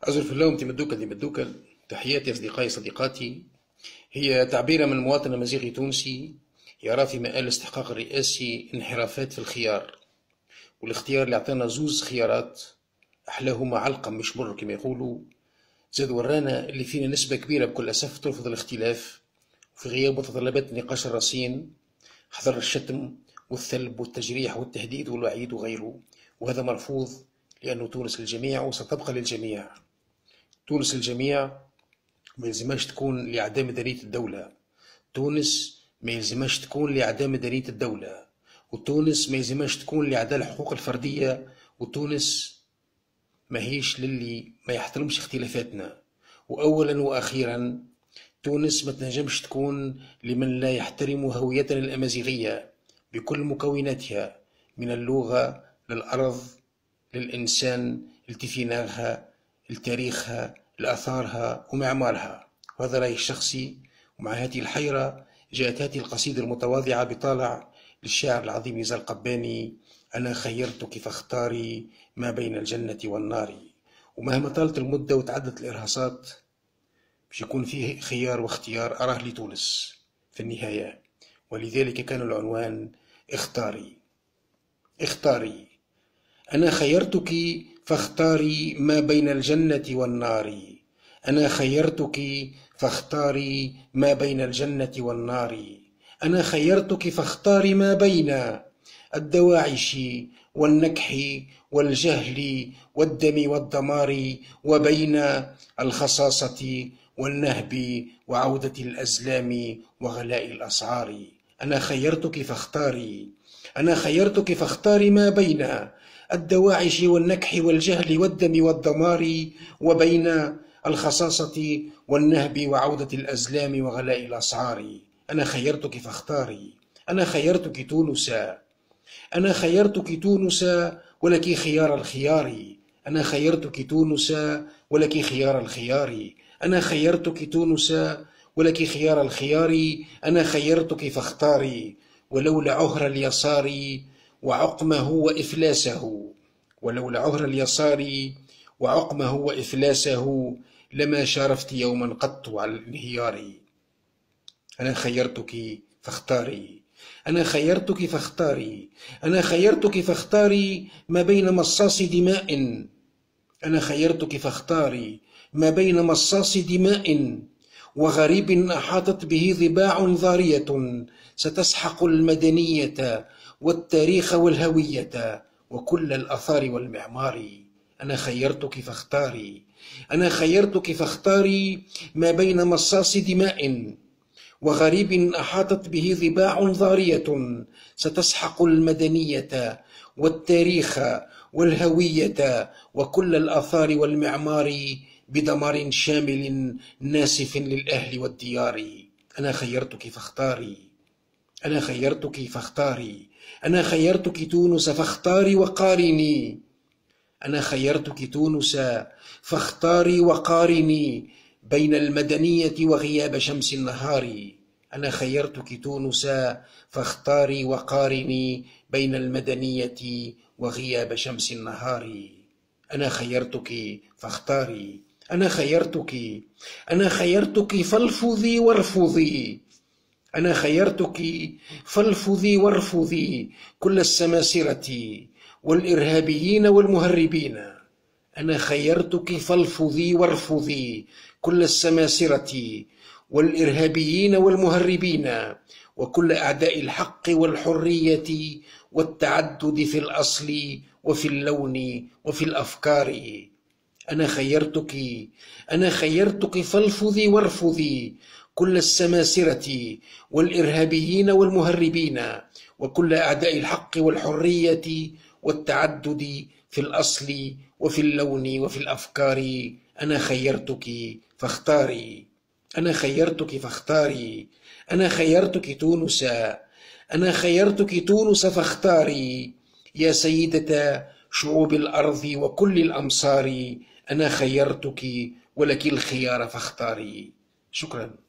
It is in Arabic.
أزرف اللوم تمدوكا تحياتي أصدقائي صديقاتي. هي تعبير من مواطن أمازيغي تونسي يرى في مآل الاستحقاق الرئاسي انحرافات في الخيار، والاختيار اللي عطانا زوز خيارات أحلاهما علقم مش مر كما يقولوا. زاد ورانا اللي فينا نسبة كبيرة بكل أسف ترفض الاختلاف، وفي غياب متطلبات النقاش الرصين حذر الشتم والثلب والتجريح والتهديد والوعيد وغيره، وهذا مرفوض لأنه تونس للجميع وستبقى للجميع. تونس للجميع ما يلزمهاش تكون لإعدام مدنية الدولة. تونس ما يلزمهاش تكون لإعدام مدنية الدولة، وتونس ما يلزمهاش تكون لإعداء الحقوق الفردية، وتونس ماهيش للي ما يحترمش اختلافاتنا. وأولا وأخيرا تونس ما تنجمش تكون لمن لا يحترم هويتنا الأمازيغية بكل مكوناتها، من اللغة للأرض للإنسان لتفيناغها لتاريخها لآثارها ومعمارها. وهذا رأيي الشخصي. ومع هذه الحيرة جاءت هذه القصيدة المتواضعة بطالع للشاعر العظيم نزار قباني: أنا خيرتك فاختاري ما بين الجنة والنار. ومهما طالت المدة وتعدت الإرهاصات باش يكون فيه خيار واختيار أراه لتونس في النهاية، ولذلك كان العنوان اختاري. اختاري، أنا خيرتك فاختاري ما بين الجنة والنار. أنا خيرتك فاختاري ما بين الجنة والنار. أنا خيرتك فاختاري ما بين الدواعش والنكح والجهل والدم والدمار، وبين الخصاصة والنهب وعودة الأزلام وغلاء الأسعار. أنا خيرتك فاختاري. أنا خيرتك فاختاري ما بين الدواعش والنكح والجهل والدم والدمار، وبين الخصاصة والنهب وعودة الأزلام وغلاء الأسعار. أنا خيرتك فاختاري. أنا خيرتك تونس. أنا خيرتك تونس ولك خيار الخيار. أنا خيرتك تونس ولك خيار الخيار. أنا خيرتك تونس ولك خيار الخيار. أنا خيرتك فاختاري. ولولا عهر اليسار وعقمه وإفلاسه، ولولا عهر اليسار وعقمه وإفلاسه لما شارفت يوما قط على الانهيار. أنا خيرتك فاختاري. أنا خيرتك فاختاري. أنا خيرتك فاختاري ما بين مصاص دماء. أنا خيرتك فاختاري ما بين مصاص دماء وغريب أحاطت به ضباع ضارية ستسحق المدنية والتاريخ والهوية وكل الآثار والمعمار. أنا خيرتك فاختاري. أنا خيرتك فاختاري ما بين مصاص دماء وغريب أحاطت به ضباع ضارية ستسحق المدنية والتاريخ والهوية وكل الآثار والمعمار بدمار شامل ناسف للأهل والديار. أنا خيرتك فاختاري. أنا خيرتك فاختاري. أنا خيرتك تونس فاختاري وقارني. أنا خيرتك تونس فاختاري وقارني بين المدنية وغياب شمس النهار. أنا خيرتك تونس فاختاري وقارني بين المدنية وغياب شمس النهار. أنا خيرتك فاختاري. أنا خيرتك. أنا خيرتك فالفظي وارفضي. أنا خيرتك فالفظي وارفضي كل السماسرة والإرهابيين والمهربين. أنا خيرتك فالفظي وارفضي كل السماسرة والإرهابيين والمهربين وكل أعداء الحق والحرية والتعدد في الأصل وفي اللون وفي الأفكار. أنا خيرتك. أنا خيرتك فالفظي وارفضي كل السماسرة والإرهابيين والمهربين وكل أعداء الحق والحرية والتعدد في الأصل وفي اللون وفي الأفكار. أنا خيرتك فاختاري. أنا خيرتك فاختاري. أنا خيرتك تونس. أنا خيرتك تونس فاختاري يا سيدة شعوب الأرض وكل الأمصار. أنا خيرتك ولك الخيار فاختاري. شكرا.